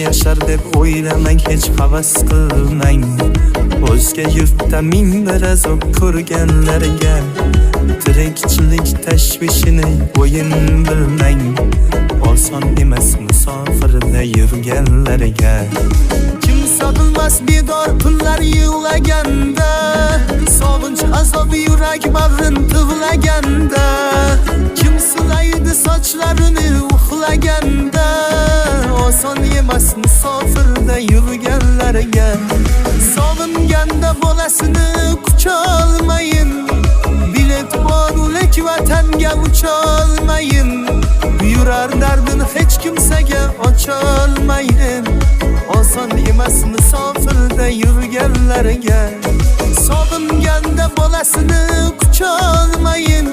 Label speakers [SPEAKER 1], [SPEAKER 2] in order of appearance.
[SPEAKER 1] yashar deb o'ylamang, hech havas qilmang. O'zga yurtda ming bir azob ko'rganlarga tirikchilik tashvishini o'yin bilmang. Oson emas musofirda yurganlarga. Kim sog'ilmas bedor tunlar yig'laganda, sog'inch azob yurak bag'rin tig'laganda. Kim silaydi sochlarini uxlaganda, oson emas musofirda yurganlarga. Sog'inganda bolasini qucholmayin, bilet borulek vatanga ucholmayin. Yurar dardini hech kimsaga ocholmayin. Oson emas musofirda yurganlarga. Sog'inganda bolasini qucholmayin,